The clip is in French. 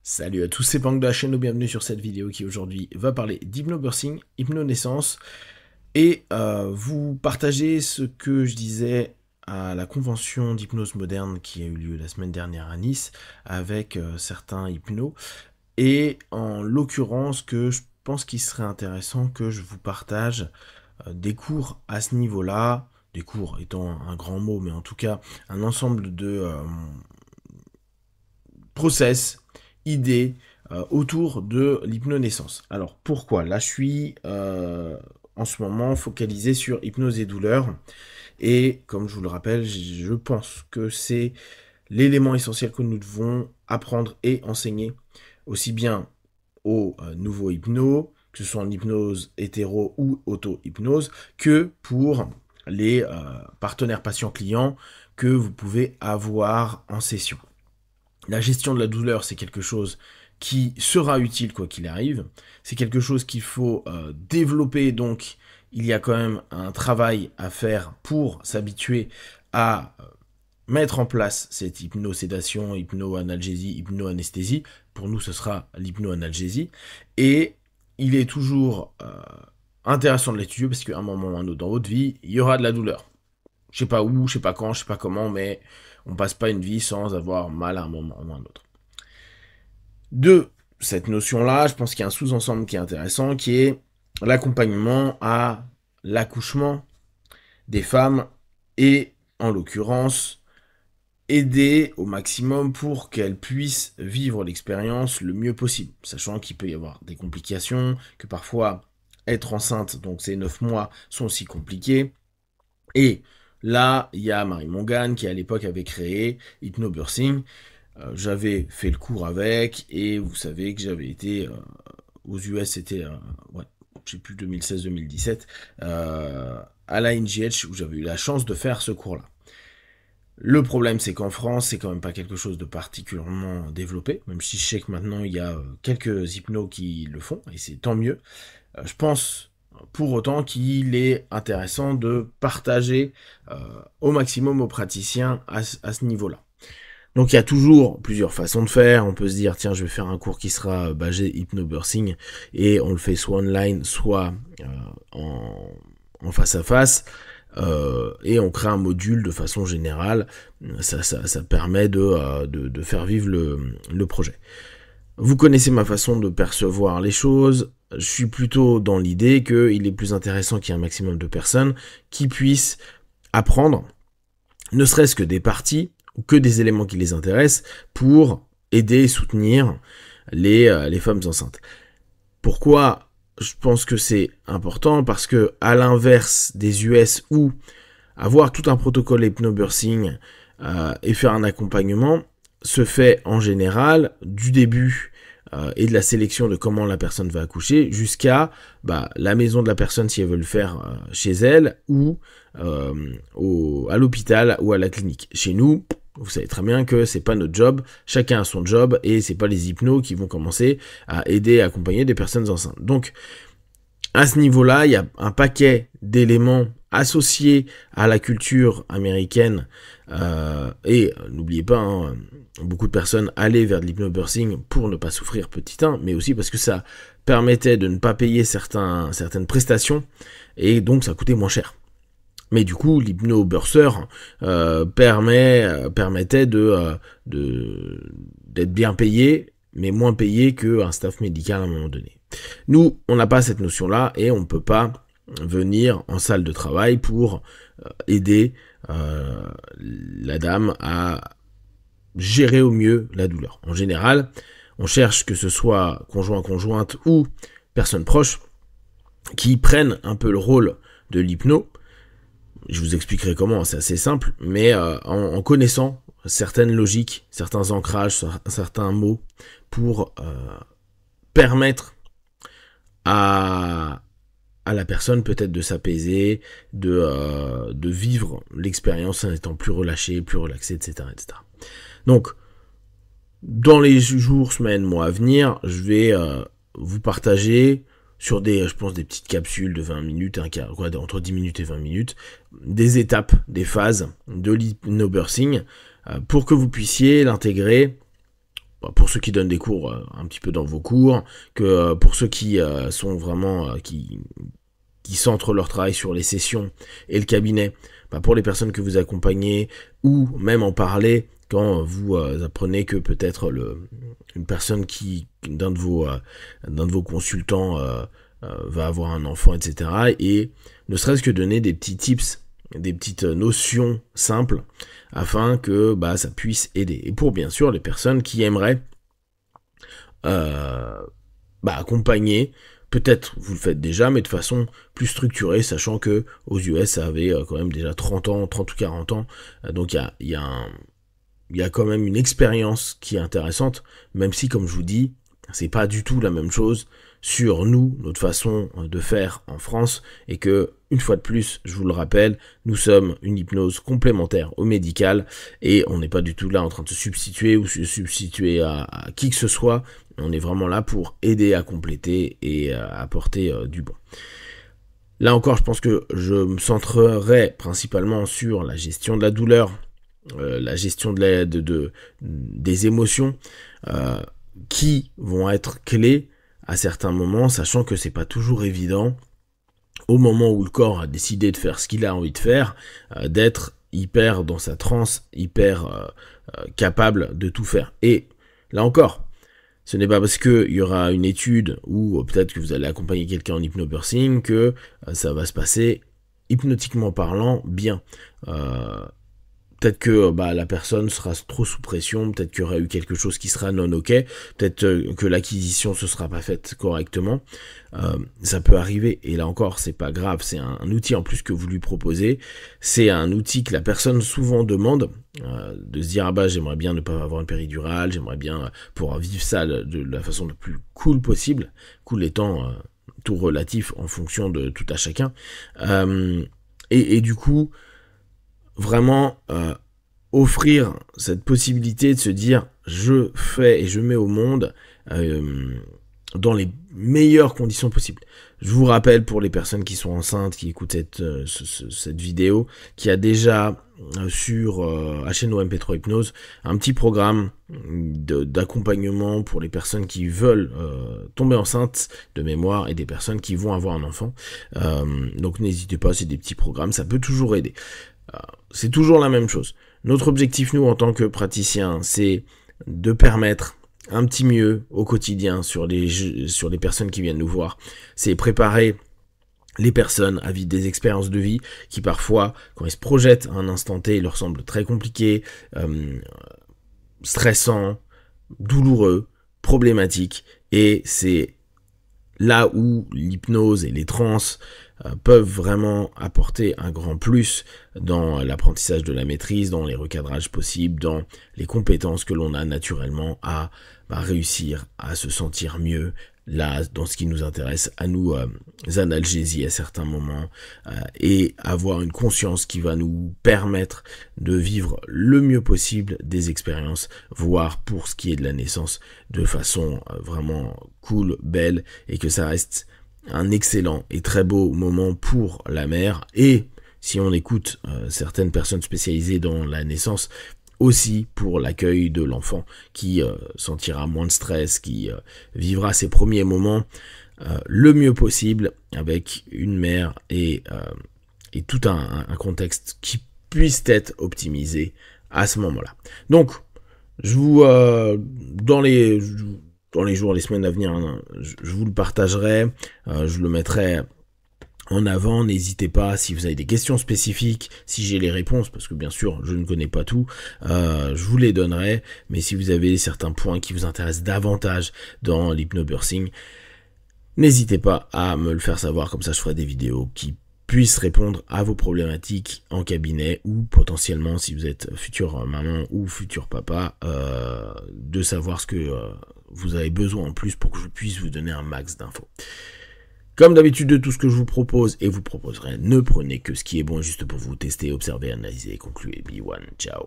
Salut à tous, c'est Pang de la chaîne, bienvenue sur cette vidéo qui aujourd'hui va parler d'hypnobirthing, hypnonaissance, et vous partager ce que je disais à la convention d'hypnose moderne qui a eu lieu la semaine dernière à Nice avec certains hypnos, et en l'occurrence que je pense qu'il serait intéressant que je vous partage des cours à ce niveau-là, des cours étant un grand mot, mais en tout cas un ensemble de process, idées autour de l'hypnonaissance. Alors pourquoi? Là je suis en ce moment focalisé sur hypnose et douleur, et comme je vous le rappelle, je pense que c'est l'élément essentiel que nous devons apprendre et enseigner, aussi bien aux nouveaux hypnos, que ce soit en hypnose hétéro ou auto-hypnose, que pour les partenaires patients-clients que vous pouvez avoir en session. La gestion de la douleur, c'est quelque chose qui sera utile quoi qu'il arrive. C'est quelque chose qu'il faut développer, donc il y a quand même un travail à faire pour s'habituer à mettre en place cette hypnosédation, hypnoanalgésie, hypnoanesthésie. Pour nous, ce sera l'hypnoanalgésie. Et il est toujours intéressant de l'étudier parce qu'à un moment ou un autre dans votre vie, il y aura de la douleur. Je sais pas où, je sais pas quand, je sais pas comment, mais on passe pas une vie sans avoir mal à un moment ou à un autre. De cette notion-là, je pense qu'il y a un sous-ensemble qui est intéressant, qui est l'accompagnement à l'accouchement des femmes et, en l'occurrence, aider au maximum pour qu'elles puissent vivre l'expérience le mieux possible, sachant qu'il peut y avoir des complications, que parfois être enceinte, donc ces 9 mois, sont aussi compliqués, et là, il y a Marie Mongan qui à l'époque avait créé Hypnobirthing. J'avais fait le cours avec, et vous savez que j'avais été aux US, c'était, ouais, je sais plus, 2016-2017, à la NGH, où j'avais eu la chance de faire ce cours-là. Le problème, c'est qu'en France, c'est quand même pas quelque chose de particulièrement développé, même si je sais que maintenant, il y a quelques hypnos qui le font, et c'est tant mieux. Je pense pour autant qu'il est intéressant de partager au maximum aux praticiens à ce niveau-là. Donc il y a toujours plusieurs façons de faire. On peut se dire, tiens, je vais faire un cours qui sera basé hypnobirthing, et on le fait soit online, soit en face à face, et on crée un module de façon générale. Ça permet de faire vivre le projet. Vous connaissez ma façon de percevoir les choses. Je suis plutôt dans l'idée qu'il est plus intéressant qu'il y ait un maximum de personnes qui puissent apprendre, ne serait-ce que des parties ou que des éléments qui les intéressent, pour aider et soutenir les femmes enceintes. Pourquoi je pense que c'est important? Parce que, à l'inverse des US, où avoir tout un protocole hypnobirthing et faire un accompagnement se fait en général du début et de la sélection de comment la personne va accoucher jusqu'à la maison de la personne si elle veut le faire chez elle, ou à l'hôpital ou à la clinique. Chez nous, vous savez très bien que c'est pas notre job, chacun a son job, et c'est pas les hypnos qui vont commencer à aider et accompagner des personnes enceintes. Donc à ce niveau-là, il y a un paquet d'éléments associés à la culture américaine, et n'oubliez pas, hein, beaucoup de personnes allaient vers de l'hypnobirthing pour ne pas souffrir petit 1, mais aussi parce que ça permettait de ne pas payer certaines prestations, et donc ça coûtait moins cher. Mais du coup, l'hypnobirtheur permettait d'être bien payé, mais moins payé qu'un staff médical à un moment donné. Nous, on n'a pas cette notion-là, et on ne peut pas venir en salle de travail pour aider la dame à gérer au mieux la douleur. En général, on cherche, que ce soit conjoint-conjointe ou personne proche, qui prennent un peu le rôle de l'hypno. Je vous expliquerai comment, c'est assez simple, mais en connaissant certaines logiques, certains ancrages, certains mots, pour permettre à la personne peut-être de s'apaiser, de vivre l'expérience en étant plus relâché, plus relaxé, etc., etc. Donc, dans les jours, semaines, mois à venir, je vais vous partager sur je pense, des petites capsules de 20 minutes, entre 10 minutes et 20 minutes, des étapes, des phases de l'hypnobirthing, pour que vous puissiez l'intégrer pour ceux qui donnent des cours un petit peu dans vos cours, que pour ceux qui sont vraiment qui centrent leur travail sur les sessions et le cabinet, pour les personnes que vous accompagnez, ou même en parler quand vous apprenez que peut-être une personne d'un de vos consultants va avoir un enfant, etc. Et ne serait-ce que donner des petits tips, des petites notions simples, afin que ça puisse aider. Et pour bien sûr les personnes qui aimeraient accompagner, peut-être vous le faites déjà, mais de façon plus structurée, sachant que aux US ça avait quand même déjà 30 ou 40 ans, donc il y a quand même une expérience qui est intéressante, même si, comme je vous dis, c'est pas du tout la même chose sur nous, notre façon de faire en France, et que, une fois de plus, je vous le rappelle, nous sommes une hypnose complémentaire au médical, et on n'est pas du tout là en train de se substituer ou se substituer à qui que ce soit. On est vraiment là pour aider à compléter et à apporter du bon. Là encore, je pense que je me centrerai principalement sur la gestion de la douleur, la gestion des émotions, qui vont être clés à certains moments, sachant que c'est pas toujours évident, au moment où le corps a décidé de faire ce qu'il a envie de faire, d'être hyper dans sa transe, hyper capable de tout faire. Et là encore, ce n'est pas parce qu'il y aura une étude ou peut-être que vous allez accompagner quelqu'un en hypnobirthing que ça va se passer, hypnotiquement parlant, bien. Peut-être que la personne sera trop sous pression, peut-être qu'il y aura eu quelque chose qui sera non ok, peut-être que l'acquisition se sera pas faite correctement. Ça peut arriver, et là encore, c'est pas grave, c'est un outil en plus que vous lui proposez, c'est un outil que la personne souvent demande, de se dire j'aimerais bien ne pas avoir une péridurale, j'aimerais bien pouvoir vivre ça de la façon la plus cool possible, cool étant tout relatif en fonction de tout à chacun, et du coup, vraiment offrir cette possibilité de se dire je fais et je mets au monde dans les meilleures conditions possibles. Je vous rappelle, pour les personnes qui sont enceintes, qui écoutent cette vidéo, qu'il y a déjà sur HNO MP3 Hypnose un petit programme d'accompagnement pour les personnes qui veulent tomber enceintes de mémoire et des personnes qui vont avoir un enfant. Donc n'hésitez pas, c'est des petits programmes, ça peut toujours aider. C'est toujours la même chose. Notre objectif, nous, en tant que praticiens, c'est de permettre un petit mieux au quotidien sur les personnes qui viennent nous voir. C'est préparer les personnes à vivre des expériences de vie qui, parfois, quand ils se projettent à un instant T, leur semblent très compliquées, stressants, douloureux, problématiques. Et c'est là où l'hypnose et les trans peuvent vraiment apporter un grand plus dans l'apprentissage de la maîtrise, dans les recadrages possibles, dans les compétences que l'on a naturellement à réussir à se sentir mieux, là, dans ce qui nous intéresse, à nous analgésier à certains moments, et avoir une conscience qui va nous permettre de vivre le mieux possible des expériences, voire pour ce qui est de la naissance, de façon vraiment cool, belle, et que ça reste un excellent et très beau moment pour la mère, et si on écoute certaines personnes spécialisées dans la naissance, aussi pour l'accueil de l'enfant qui sentira moins de stress, qui vivra ses premiers moments le mieux possible avec une mère et tout un contexte qui puisse être optimisé à ce moment-là. Donc, je vous dans les jours, les semaines à venir, je vous le partagerai, je le mettrai en avant. N'hésitez pas, si vous avez des questions spécifiques, si j'ai les réponses, parce que bien sûr je ne connais pas tout, je vous les donnerai, mais si vous avez certains points qui vous intéressent davantage dans l'hypnobirthing, n'hésitez pas à me le faire savoir, comme ça je ferai des vidéos qui puissent répondre à vos problématiques en cabinet, ou potentiellement, si vous êtes future maman ou futur papa, de savoir ce que vous avez besoin en plus pour que je puisse vous donner un max d'infos. Comme d'habitude, de tout ce que je vous propose et vous proposerai, ne prenez que ce qui est bon et juste pour vous tester, observer, analyser et conclure. Be one, ciao.